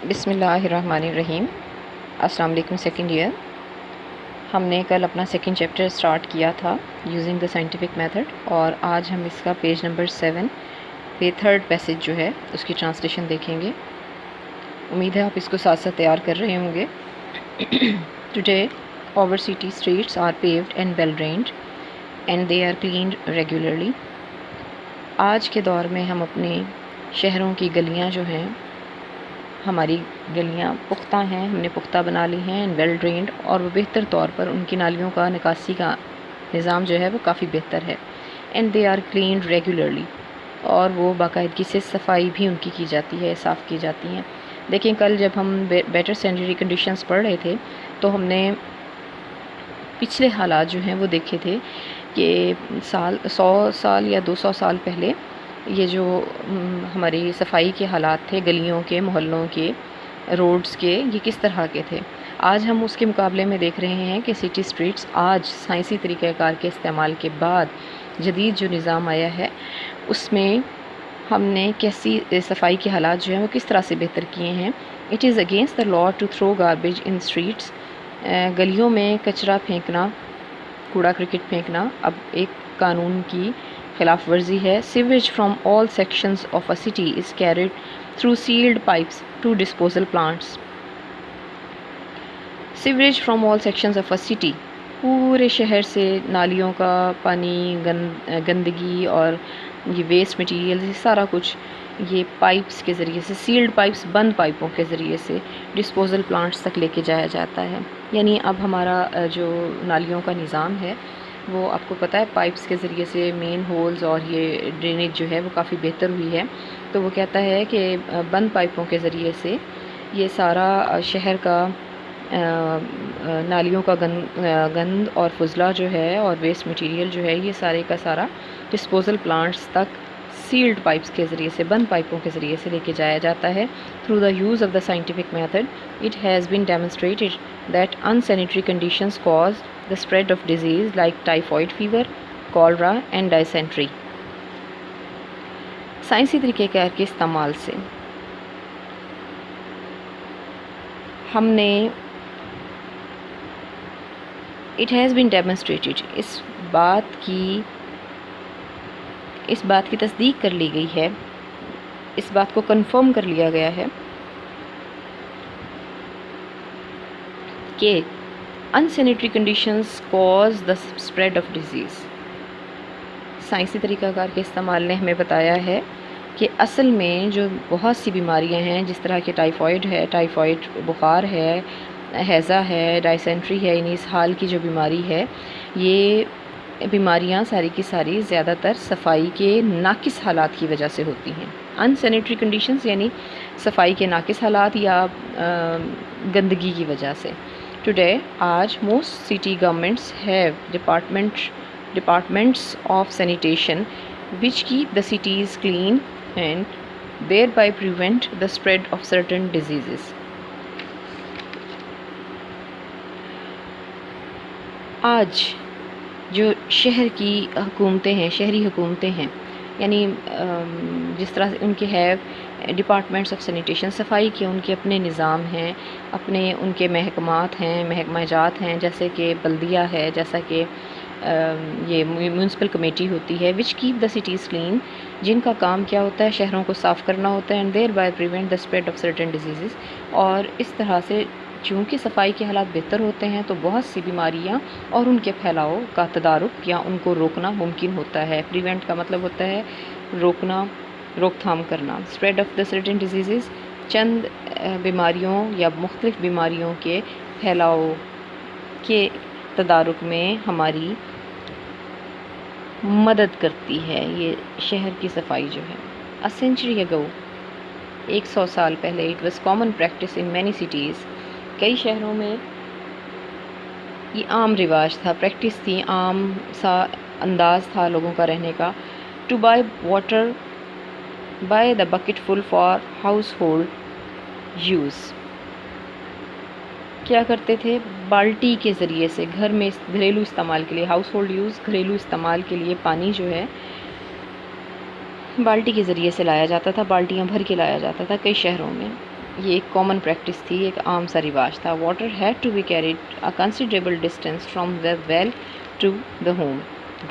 بسم اللہ الرحمن الرحیم۔ السلام علیکم سیکنڈ ایئر۔ ہم نے کل اپنا سیکنڈ چیپٹر سٹارٹ کیا تھا یوزنگ دا سائنٹیفک میتھڈ، اور آج ہم اس کا پیج نمبر 7 پہ تھرڈ پیسج جو ہے اس کی ٹرانسلیشن دیکھیں گے۔ امید ہے آپ اس کو ساتھ ساتھ تیار کر رہے ہوں گے۔ Today our city streets are paved and well drained and they are cleaned regularly۔ آج کے دور میں ہم اپنے شہروں کی گلیاں جو ہیں، ہماری گلیاں پختہ ہیں، ہم نے پختہ بنا لی ہیں، اینڈ ویل ڈرینڈ، اور وہ بہتر طور پر ان کی نالیوں کا نکاسی کا نظام جو ہے وہ کافی بہتر ہے۔ And they are cleaned regularly, اور وہ باقاعدگی سے صفائی بھی ان کی جاتی ہے، صاف کی جاتی ہیں۔ دیکھیں کل جب ہم بیٹر سینیٹری کنڈیشنز پڑھ رہے تھے تو ہم نے پچھلے حالات جو ہیں وہ دیکھے تھے کہ 100 سال یا 200 سال پہلے یہ جو ہماری صفائی کے حالات تھے گلیوں کے، محلوں کے، روڈز کے، یہ کس طرح کے تھے۔ آج ہم اس کے مقابلے میں دیکھ رہے ہیں کہ سٹی سٹریٹس آج سائنسی طریقہ کار کے استعمال کے بعد جدید جو نظام آیا ہے اس میں ہم نے کیسی صفائی کے حالات جو ہیں وہ کس طرح سے بہتر کیے ہیں۔ It is against the law to throw garbage in streets. گلیوں میں کچرا پھینکنا، کوڑا کرکٹ پھینکنا اب ایک قانون کی خلاف ورزی ہے۔ Sewage from all sections of a city is carried through sealed pipes to disposal plants. Sewerage from all sections of a city, پورے شہر سے نالیوں کا پانی، گندگی اور یہ ویسٹ مٹیریل، یہ سارا کچھ یہ پائپس کے ذریعے سے، سیلڈ پائپس، بند پائپوں کے ذریعے سے ڈسپوزل پلانٹس تک لے کے جایا جاتا ہے۔ یعنی اب ہمارا جو نالیوں کا نظام ہے وہ آپ کو پتہ ہے پائپس کے ذریعے سے مین ہولز اور یہ ڈرینیج جو ہے وہ کافی بہتر ہوئی ہے۔ تو وہ کہتا ہے کہ بند پائپوں کے ذریعے سے یہ سارا شہر کا نالیوں کا گند اور فضلہ جو ہے اور ویسٹ مٹیریل جو ہے یہ سارے کا سارا ڈسپوزل پلانٹس تک سیلڈ پائپس کے ذریعے سے، بند پائپوں کے ذریعے سے لے کے جایا جاتا ہے۔ Through the use of the scientific method it has been demonstrated that unsanitary conditions cause the spread of disease like typhoid fever, cholera and dysentery۔ سائنسی طریقہ کار کے استعمال سے ہم نے اٹ ہیز بین ڈیمونسٹریٹڈ، اس بات کی تصدیق کر لی گئی ہے، اس بات کو کنفرم کر لیا گیا ہے کہ unsanitary conditions cause the spread of disease۔ سائنسی طریقہ کار کے استعمال نے ہمیں بتایا ہے کہ اصل میں جو بہت سی بیماریاں ہیں جس طرح کہ ٹائیفائڈ ہے، ٹائیفائڈ بخار ہے، ہیضہ ہے، ڈائسینٹری ہے، یعنی اس حال کی جو بیماری ہے، یہ بیماریاں ساری کی ساری زیادہ تر صفائی کے ناقص حالات کی وجہ سے ہوتی ہیں۔ unsanitary conditions یعنی صفائی کے ناقص حالات یا گندگی کی وجہ سے۔ ٹوڈے آج most city governments have departments of sanitation which keep the cities clean and thereby prevent the spread of certain diseases۔ آج جو شہر کی حکومتیں ہیں، شہری حکومتیں ہیں، یعنی جس طرح سے ان کے ڈپارٹمنٹس آف سینیٹیشن، صفائی کے ان کے اپنے نظام ہیں، اپنے ان کے محکمات ہیں، محکمہ جات ہیں، جیسے کہ بلدیہ ہے، جیسا کہ یہ میونسپل کمیٹی ہوتی ہے، وچ کیپ دا سٹیز کلین، جن کا کام کیا ہوتا ہے شہروں کو صاف کرنا ہوتا ہے، and there by prevent the spread of certain diseases. اور اس طرح سے چونکہ صفائی کے حالات بہتر ہوتے ہیں تو بہت سی بیماریاں اور ان کے پھیلاؤ کا تدارک یا ان کو روکنا ممکن ہوتا ہے۔ پریونٹ کا مطلب ہوتا ہے روکنا، روک تھام کرنا۔ Spread of the certain diseases چند بیماریوں یا مختلف بیماریوں کے پھیلاؤ کے تدارک میں ہماری مدد کرتی ہے یہ شہر کی صفائی جو ہے۔ A century ago، 100 سال پہلے، it was common practice in many cities، کئی شہروں میں یہ عام رواج تھا، پریکٹس تھی، عام سا انداز تھا لوگوں کا رہنے کا، to buy water by the bucketful for household use۔ کیا کرتے تھے؟ بالٹی کے ذریعے سے گھر میں گھریلو استعمال کے لیے، ہاؤس ہولڈ یوز، گھریلو استعمال کے لیے پانی جو ہے بالٹی کے ذریعے سے لایا جاتا تھا، بالٹیاں بھر کے لایا جاتا تھا کئی شہروں میں۔ یہ ایک کامن پریکٹس تھی، ایک عام سا رواج تھا. Water head to be carried a considerable distance from the well to the home.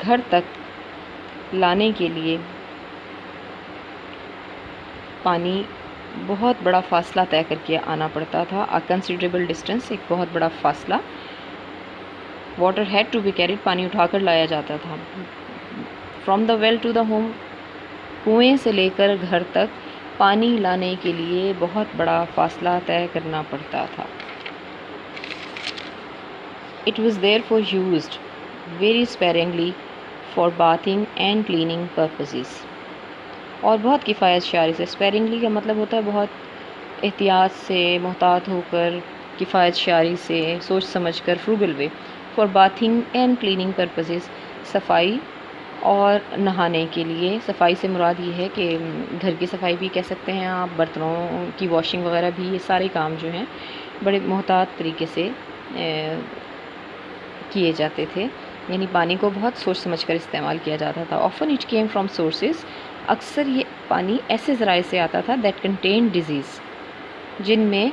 گھر تک لانے کے لیے پانی بہت بڑا فاصلہ طے کر کے آنا پڑتا تھا. اے کنسیڈریبل ڈسٹینس، ایک بہت بڑا فاصلہ. Water head to be carried, پانی اٹھا کر لایا جاتا تھا. From the well to the home, کنویں سے لے کر گھر تک پانی لانے کے لیے بہت بڑا فاصلہ طے کرنا پڑتا تھا. It was therefore used very sparingly for bathing and cleaning purposes. اور بہت کفایت شعاری سے. اسپیرنگلی کا مطلب ہوتا ہے بہت احتیاط سے، محتاط ہو کر، کفایت شعاری سے، سوچ سمجھ کر. frugal way for bathing and cleaning purposes، صفائی اور نہانے کے لیے. صفائی سے مراد یہ ہے کہ گھر کی صفائی بھی کہہ سکتے ہیں آپ، برتنوں کی واشنگ وغیرہ بھی. یہ سارے کام جو ہیں بڑے محتاط طریقے سے کیے جاتے تھے، یعنی پانی کو بہت سوچ سمجھ کر استعمال کیا جاتا تھا. often it came from sources، اکثر یہ پانی ایسے ذرائع سے آتا تھا that contained disease، جن میں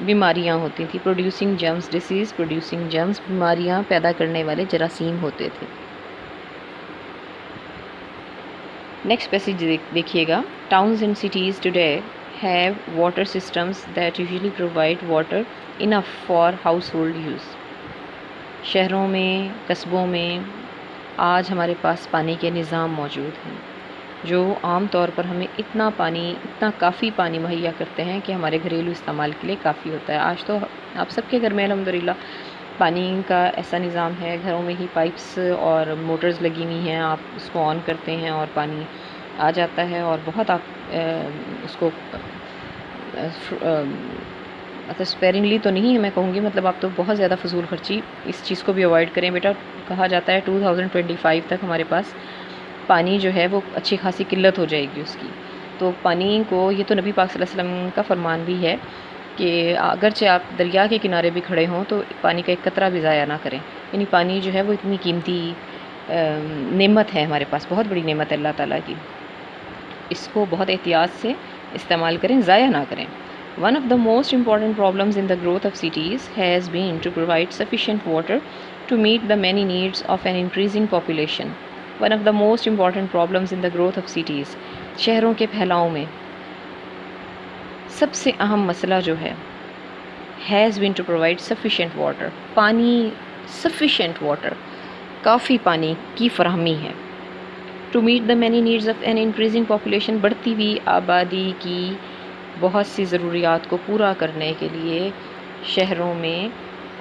بیماریاں ہوتی تھیں. producing germs، disease producing germs، بیماریاں پیدا کرنے والے جراثیم ہوتے تھے. نیکسٹ پیسیج دیکھیے گا. Towns and cities today have water systems that usually provide water enough for household use. شہروں میں، قصبوں میں آج ہمارے پاس پانی کے نظام موجود ہیں جو عام طور پر ہمیں اتنا کافی پانی مہیا کرتے ہیں کہ ہمارے گھریلو استعمال کے لیے کافی ہوتا ہے. آج تو آپ سب کے گھر میں الحمدللہ پانی کا ایسا نظام ہے، گھروں میں ہی پائپس اور موٹرز لگی ہوئی ہیں. آپ اس کو آن کرتے ہیں اور پانی آ جاتا ہے، اور بہت آپ اس کو مطلب اسپیرنگلی تو نہیں ہے میں کہوں گی، مطلب آپ تو بہت زیادہ فضول خرچی اس چیز کو بھی اوائڈ کریں بیٹا. کہا جاتا ہے 2025 تک ہمارے پاس پانی جو ہے وہ اچھی خاصی قلت ہو جائے گی اس کی. تو پانی کو، یہ تو نبی پاک صلی اللہ علیہ وسلم کا فرمان بھی ہے کہ اگرچہ آپ دریا کے کنارے بھی کھڑے ہوں تو پانی کا ایک قطرہ بھی ضائع نہ کریں. یعنی پانی جو ہے وہ اتنی قیمتی نعمت ہے ہمارے پاس، بہت بڑی نعمت ہے اللہ تعالیٰ کی. اس کو بہت احتیاط سے استعمال کریں، ضائع نہ کریں. One of the most important problems in the growth of cities has been to provide sufficient water to meet the many needs of an increasing population. One of the most important problems in the growth of cities، شہروں کے پھیلاؤ میں سب سے اہم مسئلہ جو ہے has been to provide sufficient water، پانی، sufficient water، کافی پانی کی فراہمی ہے. to meet the many needs of an increasing population، بڑھتی ہوئی آبادی کی بہت سی ضروریات کو پورا کرنے کے لیے شہروں میں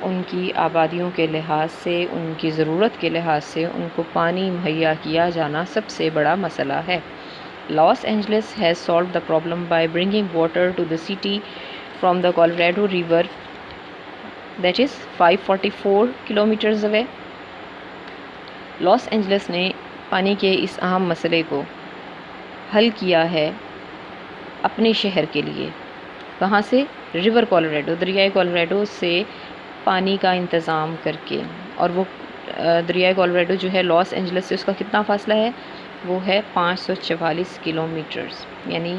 ان کی آبادیوں کے لحاظ سے، ان کی ضرورت کے لحاظ سے ان کو پانی مہیا کیا جانا سب سے بڑا مسئلہ ہے. Los Angeles has solved the problem by bringing water to the city from the Colorado River that is 544 kilometers away. Los Angeles نے پانی کے اس اہم مسئلے کو حل کیا ہے اپنے شہر کے لیے. کہاں سے؟ ریور کولاریڈو، دریائے کولاریڈو سے پانی کا انتظام کر کے. اور وہ دریائے کولاریڈو جو ہے لاس اینجلس سے اس کا کتنا فاصلہ ہے؟ وہ ہے 544 کلومیٹرز، یعنی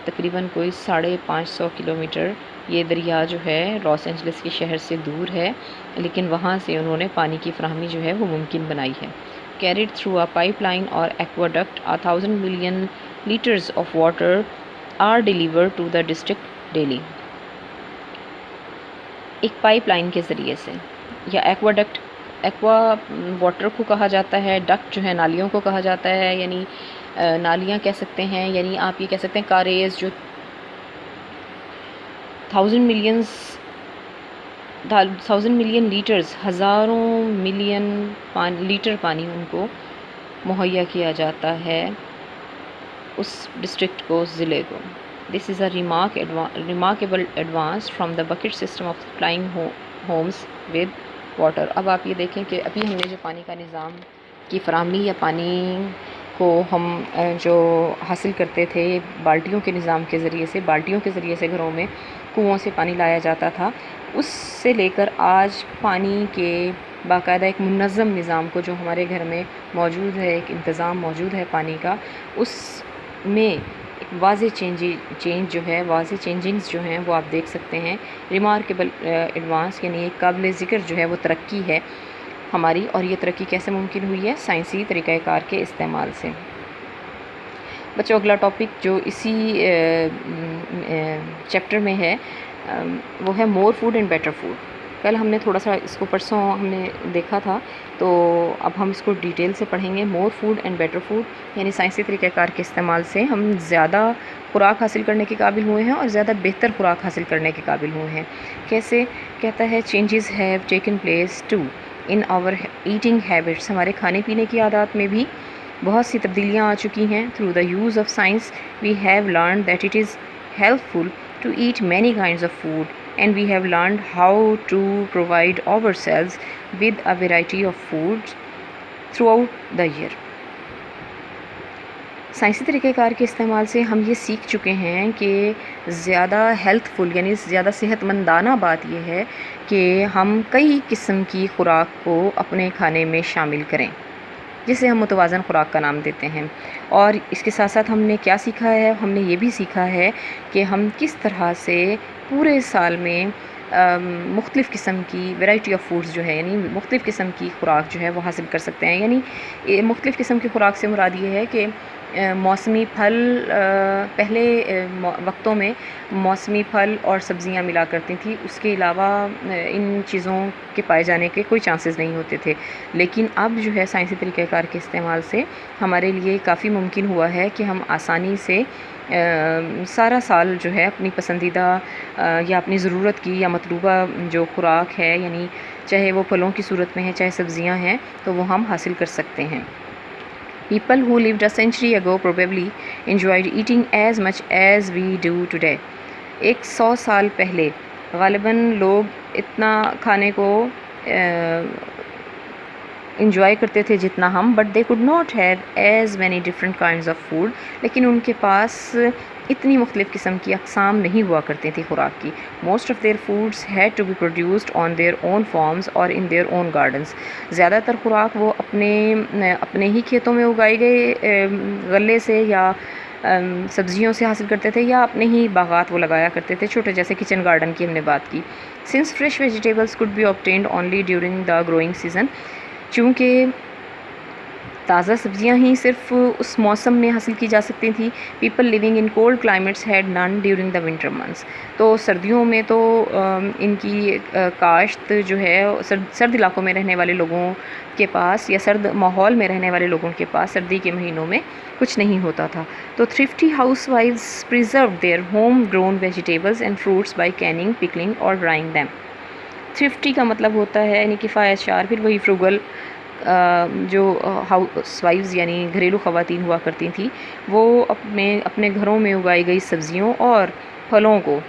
تقریباً کوئی 550 کلومیٹر یہ دریا جو ہے لاس اینجلس کے شہر سے دور ہے، لیکن وہاں سے انہوں نے پانی کی فراہمی جو ہے وہ ممکن بنائی ہے. carried through a pipeline or aqueduct 1,000 million liters of water are delivered to the district daily. ایک پائپ لائن کے ذریعے سے یا ایکواڈکٹ، ایکوا واٹر کو کہا جاتا ہے، ڈکٹ جو ہے نالیوں کو کہا جاتا ہے، یعنی نالیاں کہہ سکتے ہیں، یعنی آپ یہ کہہ سکتے ہیں کاریز جو 1000 ملین لیٹرز، ہزاروں ملین لیٹر پانی ان کو مہیا کیا جاتا ہے اس ڈسٹرکٹ کو، ضلع کو. This is a remarkable advance from the bucket system of supplying homes with water. اب آپ یہ دیکھیں کہ ابھی ہم نے جو پانی کا نظام کی فراہمی یا پانی کو ہم جو حاصل کرتے تھے بالٹیوں کے نظام کے ذریعے سے، بالٹیوں کے ذریعے سے گھروں میں کنوؤں سے پانی لایا جاتا تھا، اس سے لے کر آج پانی کے باقاعدہ ایک منظم نظام کو جو ہمارے گھر میں موجود ہے، ایک انتظام موجود ہے پانی کا، اس میں واضح چینج جو ہے، واضح چینجنگز جو ہیں وہ آپ دیکھ سکتے ہیں. ریمارکیبل ایڈوانس یعنی ایک قابل ذکر جو ہے وہ ترقی ہے ہماری، اور یہ ترقی کیسے ممکن ہوئی ہے؟ سائنسی طریقہ کار کے استعمال سے. بچوں اگلا ٹاپک جو اسی چیپٹر میں ہے وہ ہے مور فوڈ اینڈ بیٹر فوڈ. کل ہم نے تھوڑا سا اس کو پرسوں ہم نے دیکھا تھا، تو اب ہم اس کو ڈیٹیل سے پڑھیں گے. مور فوڈ اینڈ بیٹر فوڈ یعنی سائنسی طریقہ کار کے استعمال سے ہم زیادہ خوراک حاصل کرنے کے قابل ہوئے ہیں اور زیادہ بہتر خوراک حاصل کرنے کے قابل ہوئے ہیں. کیسے؟ کہتا ہے changes have taken place to in our eating habits. ہمارے کھانے پینے کی عادات میں بھی بہت سی تبدیلیاں آ چکی ہیں. Through the use of science we have learned that it is helpful to eat many kinds of food, and we have learned how to provide ourselves with a variety of foods throughout the year. سائنسی طریقہ کار کے استعمال سے ہم یہ سیکھ چکے ہیں کہ زیادہ ہیلتھ فل یعنی زیادہ صحت مندانہ بات یہ ہے کہ ہم کئی قسم کی خوراک کو اپنے کھانے میں شامل کریں، جسے ہم متوازن خوراک کا نام دیتے ہیں. اور اس کے ساتھ ساتھ ہم نے کیا سیکھا ہے؟ ہم نے یہ بھی سیکھا ہے کہ ہم کس طرح سے پورے سال میں مختلف قسم کی ویرائٹی آف فوڈز جو ہے یعنی مختلف قسم کی خوراک جو ہے وہ حاصل کر سکتے ہیں. یعنی مختلف قسم کی خوراک سے مراد یہ ہے کہ موسمی پھل، پہلے وقتوں میں موسمی پھل اور سبزیاں ملا کرتی تھیں، اس کے علاوہ ان چیزوں کے پائے جانے کے کوئی چانسز نہیں ہوتے تھے. لیکن اب جو ہے سائنسی طریقہ کار کے استعمال سے ہمارے لیے کافی ممکن ہوا ہے کہ ہم آسانی سے سارا سال جو ہے اپنی پسندیدہ یا اپنی ضرورت کی یا مطلوبہ جو خوراک ہے، یعنی چاہے وہ پھلوں کی صورت میں ہے چاہے سبزیاں ہیں، تو وہ ہم حاصل کر سکتے ہیں. People who lived a century ago probably enjoyed eating as much as we do today. 100 سال پہلے غالباً لوگ اتنا کھانے کو انجوائے کرتے تھے جتنا ہم، but they could not have as many different kinds of food. لیکن ان کے پاس اتنی مختلف قسم کی اقسام نہیں ہوا کرتی تھی خوراک کی. Most of their foods had to be produced on their own farms or in their own gardens. زیادہ تر خوراک وہ اپنے ہی کھیتوں میں اگائے گئے غلے سے یا سبزیوں سے حاصل کرتے تھے، یا اپنے ہی باغات وہ لگایا کرتے تھے چھوٹے، جیسے کچن گارڈن کی ہم نے بات کی. Since fresh vegetables could be obtained only during the growing season. چونکہ تازہ سبزیاں ہی صرف اس موسم میں حاصل کی جا سکتی تھیں. People living in cold climates had none during the winter months. تو سردیوں میں تو ان کی کاشت جو ہے سرد علاقوں میں رہنے والے لوگوں کے پاس یا سرد ماحول میں رہنے والے لوگوں کے پاس سردی کے مہینوں میں کچھ نہیں ہوتا تھا. تو thrifty housewives preserved their home grown vegetables and fruits by canning, pickling or drying them. thrifty کا مطلب ہوتا ہے یعنی کفایت شار، پھر وہی فروگل جو ہاؤس وائفز یعنی گھریلو خواتین ہوا کرتی تھیں، وہ اپنے گھروں میں اگائی گئی سبزیوں اور پھلوں کو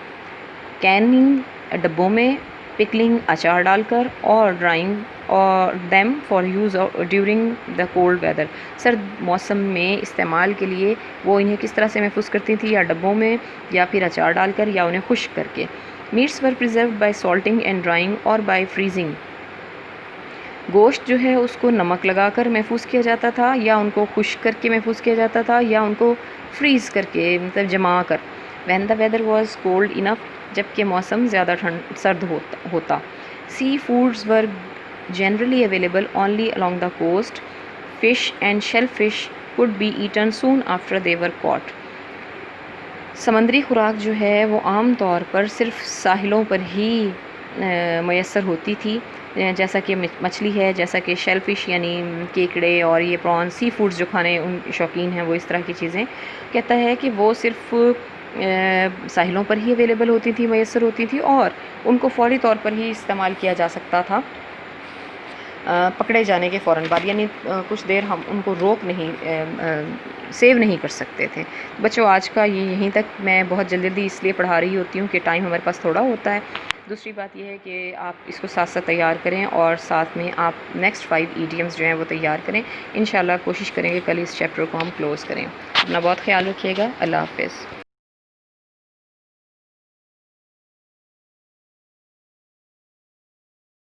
کیننگ ڈبوں میں، پکلنگ اچار ڈال کر، اور ڈرائنگ اور them for use during the cold weather. سرد موسم میں استعمال کے لیے وہ انہیں کس طرح سے محفوظ کرتی تھی؟ یا ڈبوں میں، یا پھر اچار ڈال کر، یا انہیں خشک کر کے. Meats were preserved by salting and drying اور بائی فریزنگ. گوشت جو ہے اس کو نمک لگا کر محفوظ کیا جاتا تھا، یا ان کو خشک کر کے محفوظ کیا جاتا تھا، یا ان کو فریز کر کے مطلب جما کر. When the weather was cold enough. جب کہ موسم زیادہ سرد ہوتا. Sea foods were generally available only along the coast. Fish and shellfish could be eaten soon after they were caught. سمندری خوراک جو ہے وہ عام طور پر صرف ساحلوں پر ہی میسر ہوتی تھی، جیسا کہ مچھلی ہے، جیسا کہ شیل فش یعنی کیکڑے اور یہ پران. سی فوڈز جو کھانے ان شوقین ہیں وہ اس طرح کی چیزیں کہتا ہے کہ وہ صرف ساحلوں پر ہی اویلیبل ہوتی تھی، میسر ہوتی تھی، اور ان کو فوری طور پر ہی استعمال کیا جا سکتا تھا پکڑے جانے کے فوراً بعد. یعنی کچھ دیر ہم ان کو روک نہیں سیو نہیں کر سکتے تھے. بچوں آج کا یہیں تک. میں بہت جلدی اس لیے پڑھا رہی ہوتی ہوں کہ ٹائم ہمارے پاس تھوڑا ہوتا ہے. دوسری بات یہ ہے کہ آپ اس کو ساتھ ساتھ تیار کریں، اور ساتھ میں آپ نیکسٹ 5 ایڈیمز جو ہیں وہ تیار کریں. انشاءاللہ کوشش کریں کہ کل اس چیپٹر کو ہم کلوز کریں. اپنا بہت خیال رکھیے گا. اللہ حافظ.